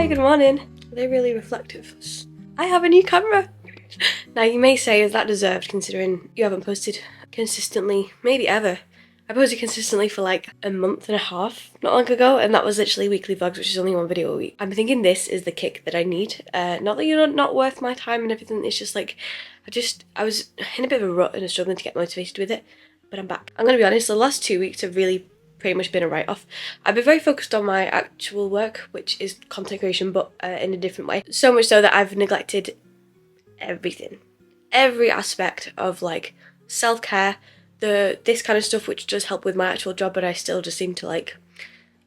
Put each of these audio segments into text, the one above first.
Hi, good morning. They're really reflective. I have a new camera. Now you may say, is that deserved considering you haven't posted consistently, maybe ever. I posted consistently for like a month and a half not long ago, and that was literally weekly vlogs, which is only one video a week. I'm thinking this is the kick that I need. Not that you're not worth my time and everything, it's just like, I was in a bit of a rut and struggling to get motivated with it, but I'm back. I'm gonna be honest, the last 2 weeks have really pretty much been a write-off. I've been very focused on my actual work, which is content creation, but in a different way. So much so that I've neglected everything. Every aspect of like self-care, this kind of stuff, which does help with my actual job, but I still just seem to like,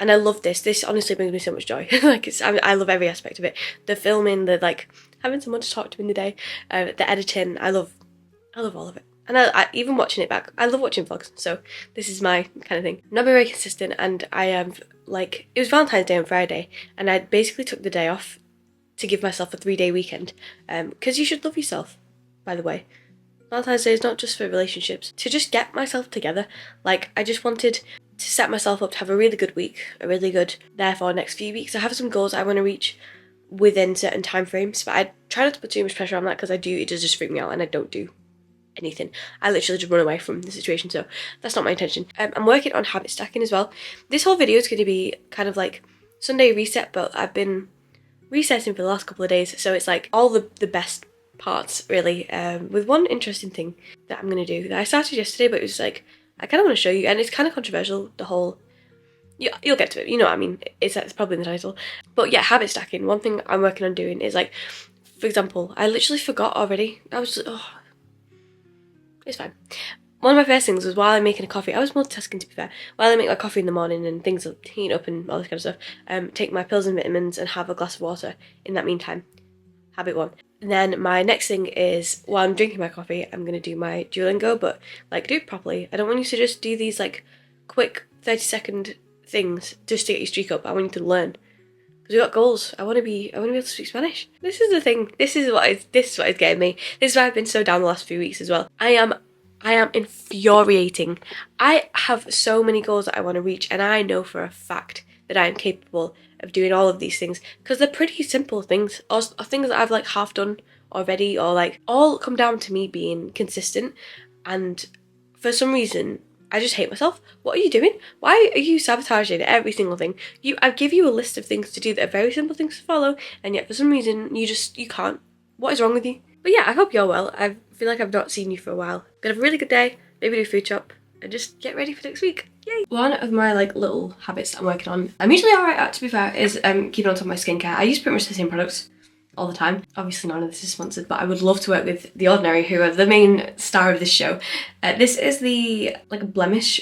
and I love this honestly brings me so much joy. Like I love every aspect of it. The filming, the like having someone to talk to in the day, the editing, I love all of it. And I even watching it back, I love watching vlogs, so this is my kind of thing. I'm not very consistent, and I am like, it was Valentine's Day on Friday, and I basically took the day off to give myself a 3-day weekend, because you should love yourself, by the way. Valentine's Day is not just for relationships, to just get myself together. Like, I just wanted to set myself up to have a really good week, a really good, therefore, next few weeks. I have some goals I want to reach within certain time frames, but I try not to put too much pressure on that, because it does just freak me out, and I don't do anything. I literally just run away from the situation, so that's not my intention. I'm working on habit stacking as well. This whole video is going to be kind of like Sunday reset, but I've been resetting for the last couple of days, so it's like all the best parts really, with one interesting thing that I'm going to do that I started yesterday, but it was like, I kind of want to show you, and it's kind of controversial, the whole, you'll get to it, you know what I mean, it's probably in the title. But yeah, habit stacking, one thing I'm working on doing is like, for example, I literally forgot already. I was just, it's fine. One of my first things was, while I'm making a coffee, I was multitasking to be fair, while I make my coffee in the morning and things are heating up and all this kind of stuff, take my pills and vitamins and have a glass of water in that meantime. Habit one. And then my next thing is, while I'm drinking my coffee, I'm going to do my Duolingo, but like do it properly. I don't want you to just do these like quick 30-second things just to get your streak up. I want you to learn. Because we've got goals. I want to be able to speak Spanish. This is the thing. This is what is getting me. This is why I've been so down the last few weeks as well. I am infuriating. I have so many goals that I want to reach, and I know for a fact that I am capable of doing all of these things, because they're pretty simple things, or things that I've like half done already, or like all come down to me being consistent. And for some reason, I just hate myself. What are you doing? Why are you sabotaging every single thing? I give you a list of things to do that are very simple things to follow, and yet for some reason you can't. What is wrong with you? But yeah, I hope you're well. I feel like I've not seen you for a while. Gonna have a really good day, maybe do food shop, and just get ready for next week. Yay! One of my like little habits that I'm working on, I'm usually alright at, to be fair, is keeping on top of my skincare. I use pretty much the same products all the time. Obviously none of this is sponsored, but I would love to work with The Ordinary, who are the main star of this show. This is the like a blemish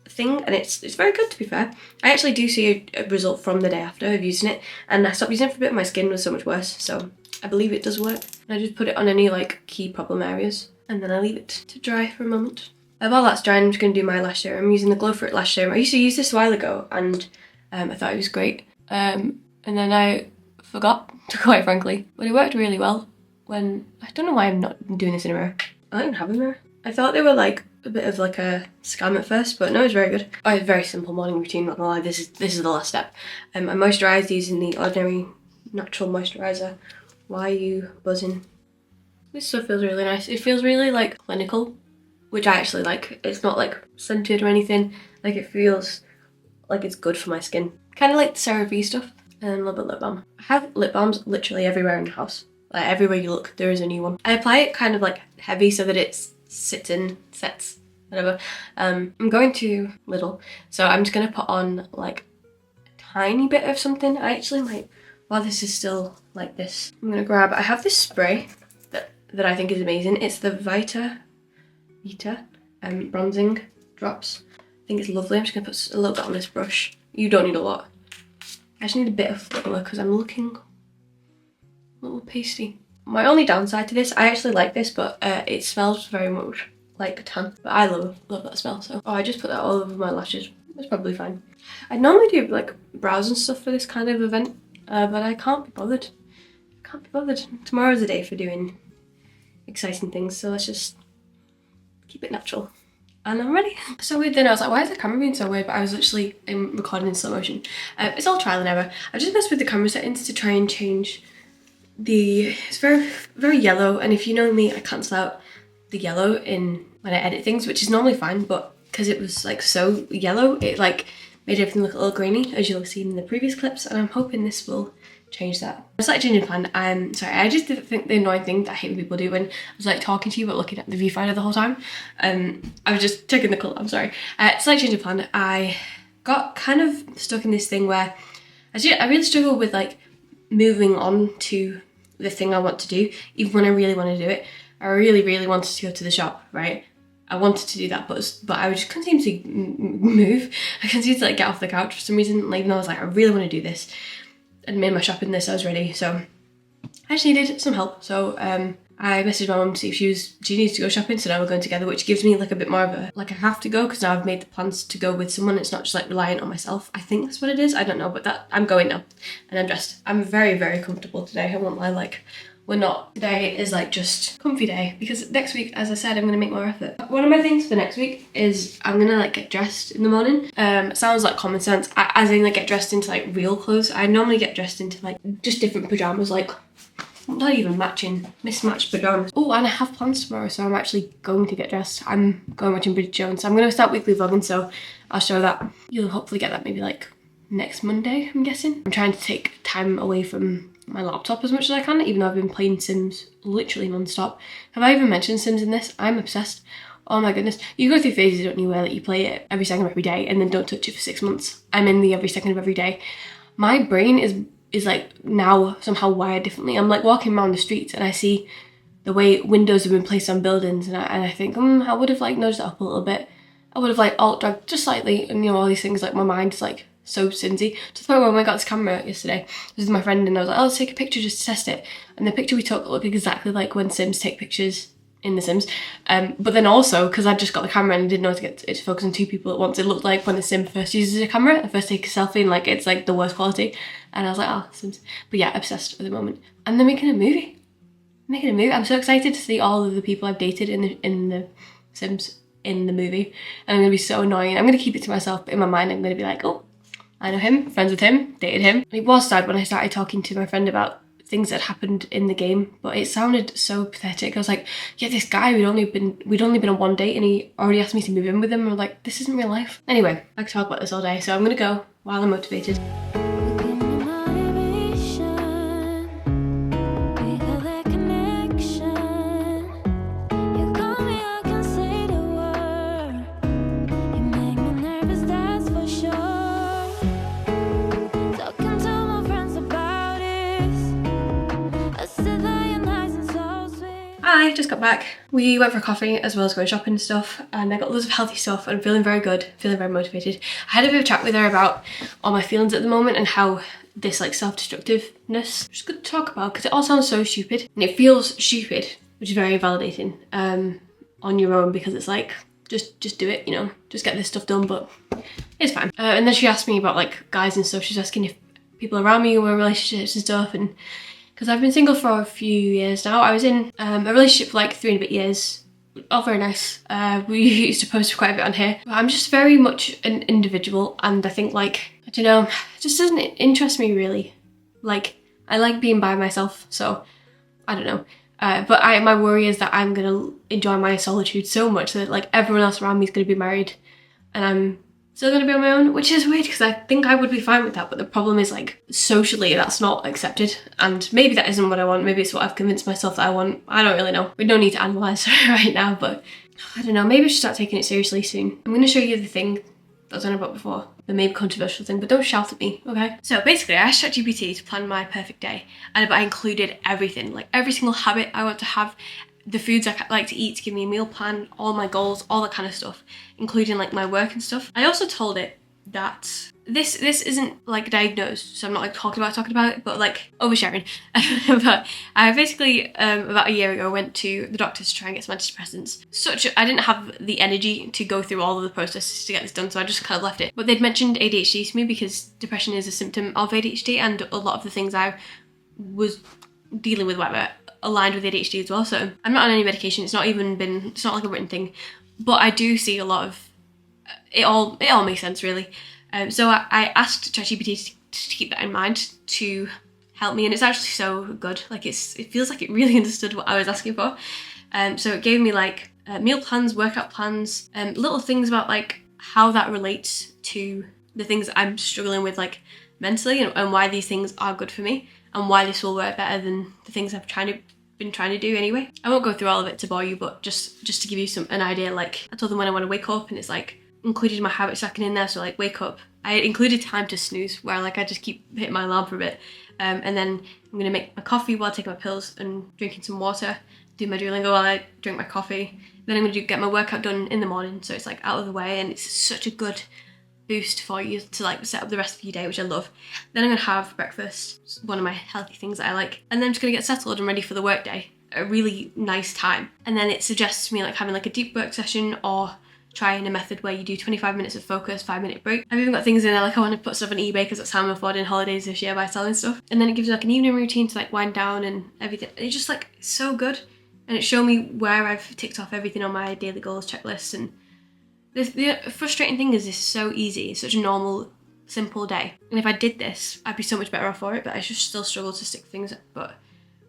thing, and it's very good, to be fair. I actually do see a result from the day after of using it, and I stopped using it for a bit. My skin was so much worse, so I believe it does work. I just put it on any like key problem areas, and then I leave it to dry for a moment. While that's drying, I'm just going to do my lash serum. I'm using the Glow For It lash serum. I used to use this a while ago, and I thought it was great. And then I forgot, quite frankly. But it worked really well when, I don't know why I'm not doing this in a mirror. I don't even have a mirror. I thought they were like a bit of like a scam at first, but no, it's very good. Oh, it's a very simple morning routine, not gonna lie. This is the last step. I moisturise using the Ordinary Natural Moisturiser. Why are you buzzing? This stuff feels really nice. It feels really like clinical, which I actually like. It's not like scented or anything. Like, it feels like it's good for my skin. Kind of like the CeraVe stuff. And a little bit of lip balm. I have lip balms literally everywhere in the house. Like, everywhere you look, there is a new one. I apply it kind of like heavy so that it sets, whatever. I'm going to Lidl, so I'm just gonna put on like a tiny bit of something. I actually might, while this is still like this, I'm gonna grab, I have this spray that I think is amazing. It's the Vita bronzing drops. I think it's lovely. I'm just gonna put a little bit on this brush. You don't need a lot. I just need a bit of colour because I'm looking a little pasty. My only downside to this, I actually like this, but it smells very much like tan. But I love that smell, so. Oh, I just put that all over my lashes. That's probably fine. I normally do like brows and stuff for this kind of event, but I can't be bothered. Tomorrow's the day for doing exciting things, so let's just keep it natural. and I'm ready. So weird then, I was like, why is the camera being so weird? But I was literally recording in slow motion. It's all trial and error. I just messed with the camera settings to try and change it's very yellow, and if you know me, I cancel out the yellow when I edit things, which is normally fine, but because it was like so yellow, it like made everything look a little grainy, as you'll have seen in the previous clips, and I'm hoping this will change that. I was like changing plan. Sorry, I just think the annoying thing that I hate when people do when I was like talking to you but looking at the viewfinder the whole time. I was just checking the colour, I'm sorry. Slight change of plan. I got kind of stuck in this thing where I really struggle with like moving on to the thing I want to do, even when I really want to do it. I really, really wanted to go to the shop, right? I wanted to do that, but I just couldn't seem to move. I couldn't seem to like get off the couch for some reason, like, even though I was like, I really want to do this. I'd made my shopping list, I was ready, so I just needed some help. So I messaged my mum to see if she needs to go shopping, so now we're going together, which gives me like a bit more of a, like I have to go, because now I've made the plans to go with someone. It's not just like reliant on myself. I think that's what it is, I don't know, but I'm going now, and I'm dressed. I'm very, very comfortable today, I won't lie, like, we're not. Today is like just comfy day, because next week, as I said, I'm gonna make more effort. One of my things for next week is I'm gonna like get dressed in the morning. Sounds like common sense, as in like get dressed into like real clothes. I normally get dressed into like just different pajamas, like not even matching, mismatched pajamas. Oh, and I have plans tomorrow, so I'm actually going to get dressed. I'm going watching Bridget Jones. I'm gonna start weekly vlogging, so I'll show that. You'll hopefully get that maybe like next Monday, I'm guessing. I'm trying to take time away from my laptop as much as I can, even though I've been playing Sims literally non-stop. Have I even mentioned Sims in this? I'm obsessed. Oh my goodness. You go through phases, don't you, where like, you play it every second of every day and then don't touch it for 6 months. I'm in the every second of every day. My brain is like now somehow wired differently. I'm like walking around the streets and I see the way windows have been placed on buildings, and I think, I would have like nudged that up a little bit. I would have like alt dragged just slightly, and you know, all these things, like my mind is like so Simsy. To the point where when I got this camera yesterday, I was with my friend and I was like, oh, let's take a picture just to test it. And the picture we took looked exactly like when Sims take pictures in The Sims. But then also, because I just got the camera and I didn't know how to get it to focus on 2 people at once, it looked like when a Sim first uses a camera and first takes a selfie, and like it's like the worst quality. And I was like, oh, Sims. But yeah, obsessed at the moment. And they're making a movie. I'm so excited to see all of the people I've dated in the Sims in the movie. And I'm gonna be so annoying. I'm gonna keep it to myself, but in my mind I'm gonna be like, oh, I know him, friends with him, dated him. It was sad when I started talking to my friend about things that happened in the game, but it sounded so pathetic. I was like, yeah, this guy, we'd only been on 1 date and he already asked me to move in with him. And I'm like, this isn't real life. Anyway, I could talk about this all day, so I'm gonna go while I'm motivated. I just got back. We went for coffee as well as going shopping and stuff, and I got loads of healthy stuff and I'm feeling very good, feeling very motivated. I had a bit of a chat with her about all my feelings at the moment and how this like self-destructiveness is good to talk about, because it all sounds so stupid and it feels stupid, which is very validating on your own, because it's like just do it, you know, just get this stuff done, but it's fine. And then she asked me about like guys and stuff. She's asking if people around me were in relationships and stuff, and because I've been single for a few years now. I was in a relationship for like 3 and a bit years. All very nice. We used to post quite a bit on here. But I'm just very much an individual, and I think like, I don't know, it just doesn't interest me really. Like, I like being by myself, so I don't know. But my worry is that I'm gonna enjoy my solitude so much that like everyone else around me is gonna be married and I'm still gonna be on my own, which is weird because I think I would be fine with that, but the problem is like socially that's not accepted, and maybe that isn't what I want. Maybe it's what I've convinced myself that I want. I don't really know. We don't need to analyse right now, but I don't know, maybe I should start taking it seriously soon. I'm gonna show you the thing that I was on about before, the maybe controversial thing, but don't shout at me, okay? So basically I asked ChatGPT to plan my perfect day, and I included everything, like every single habit I want to have, the foods I like to eat, to give me a meal plan, all my goals, all that kind of stuff, including like my work and stuff. I also told it that this isn't like diagnosed, so I'm not like talking about it, but like oversharing. But I basically about a year ago went to the doctors to try and get some antidepressants. I didn't have the energy to go through all of the processes to get this done, so I just kind of left it. But they'd mentioned ADHD to me because depression is a symptom of ADHD, and a lot of the things I was dealing with, whatever, aligned with ADHD as well. So I'm not on any medication. It's not like a written thing, but I do see a lot of it all makes sense really. So I asked ChatGPT to keep that in mind to help me, and it's actually so good. Like it feels like it really understood what I was asking for. So it gave me like meal plans, workout plans, little things about like how that relates to the things I'm struggling with like mentally, and why these things are good for me, and why this will work better than the things I've been trying to do anyway. I won't go through all of it to bore you, but just to give you an idea, like I told them when I want to wake up, and it's like included my habit tracking in there. So like wake up, I included time to snooze, where like I just keep hitting my alarm for a bit, and then I'm gonna make my coffee while taking my pills and drinking some water, do my Duolingo while I drink my coffee. Then I'm gonna get my workout done in the morning, so it's like out of the way, and it's such a good boost for you to like set up the rest of your day, which I love. Then I'm gonna have breakfast, one of my healthy things that I like, and then I'm just gonna get settled and ready for the work day. A really nice time. And then it suggests me like having like a deep work session, or trying a method where you do 25 minutes of focus, 5-minute break. I've even got things in there like I want to put stuff on eBay because that's how I'm affording holidays this year, by selling stuff. And then it gives you like an evening routine to like wind down and everything. It's just like so good, and it showed me where I've ticked off everything on my daily goals checklist. And the frustrating thing is, this is so easy. It's such a normal, simple day. And if I did this, I'd be so much better off for it, but I just still struggle to stick things up. But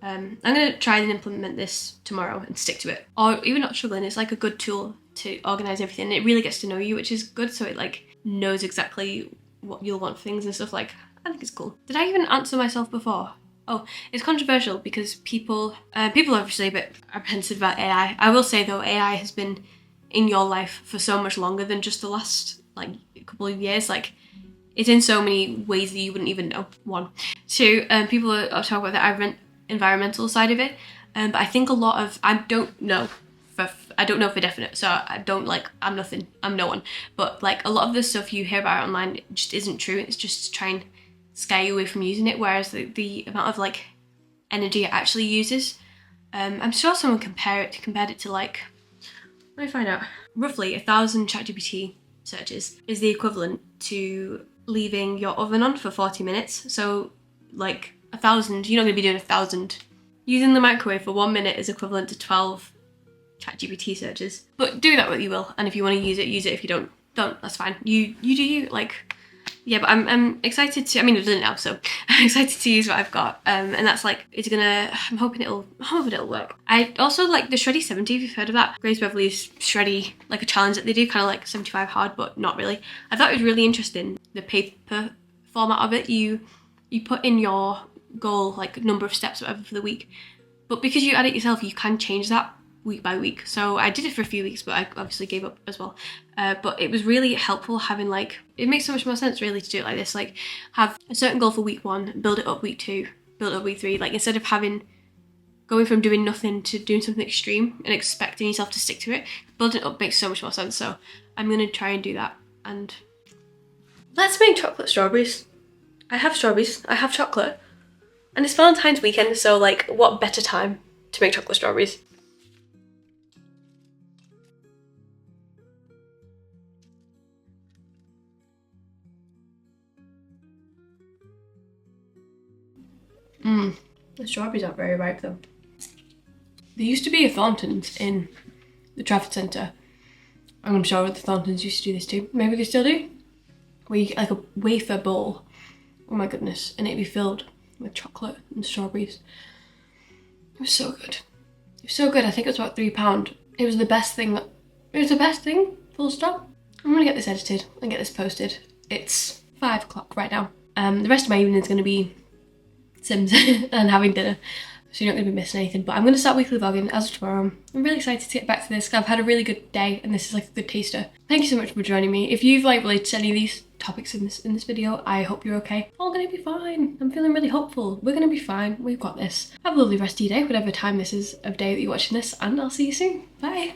I'm going to try and implement this tomorrow and stick to it. Or even not struggling, it's like a good tool to organise everything. It really gets to know you, which is good, so it like knows exactly what you'll want for things and stuff. Like, I think it's cool. Did I even answer myself before? Oh, it's controversial because people are obviously a bit apprehensive about AI. I will say though, AI has been in your life for so much longer than just the last like couple of years. Like it's in so many ways that you wouldn't even know. 1, 2, people are talking about the environmental side of it, but I think a lot of, I don't know for definite, so I'm nothing, I'm no one, but like a lot of the stuff you hear about online just isn't true. It's just to try and scare you away from using it, whereas the amount of like energy it actually uses, I'm sure someone compared it to like, let me find out. Roughly 1,000 ChatGPT searches is the equivalent to leaving your oven on for 40 minutes. So like 1,000, you're not going to be doing 1,000. Using the microwave for 1 minute is equivalent to 12 ChatGPT searches. But do that what you will, and if you want to use it, use it. If you don't, that's fine. You do you. Like, yeah, but I'm excited to, I mean I've done it now, so I'm excited to use what I've got, and that's like, I'm hoping it'll work. I also like the Shreddy 70, if you've heard of that. Grace Beverly's Shreddy, like a challenge that they do, kind of like 75 hard, but not really. I thought it was really interesting, the paper format of it. You put in your goal, like number of steps or whatever for the week, but because you add it yourself, you can change that week by week. So I did it for a few weeks, but I obviously gave up as well. But it was really helpful having like, it makes so much more sense really to do it like this, like have a certain goal for week 1, build it up week 2, build it up week 3, like instead of going from doing nothing to doing something extreme and expecting yourself to stick to it. Building it up makes so much more sense, so I'm gonna try and do that. And let's make chocolate strawberries. I have strawberries, I have chocolate, and it's Valentine's weekend, so like what better time to make chocolate strawberries? The strawberries aren't very ripe though. There used to be a Thorntons in the Trafford Centre. I'm sure the Thorntons used to do this too. Maybe they still do. Like a wafer bowl. Oh my goodness. And it'd be filled with chocolate and strawberries. It was so good. It was so good. I think it was about £3. It was the best thing. Full stop. I'm gonna get this edited and get this posted. It's 5 o'clock right now. The rest of my evening is gonna be Sims and having dinner, so you're not going to be missing anything. But I'm going to start weekly vlogging as of tomorrow. I'm really excited to get back to this. I've had a really good day, and this is like a good taster. Thank you so much for joining me. If you've like related to any of these topics in this video, I hope you're okay. All going to be fine. I'm feeling really hopeful. We're going to be fine. We've got this. Have a lovely rest of your day, whatever time this is of day that you're watching this, and I'll see you soon. Bye.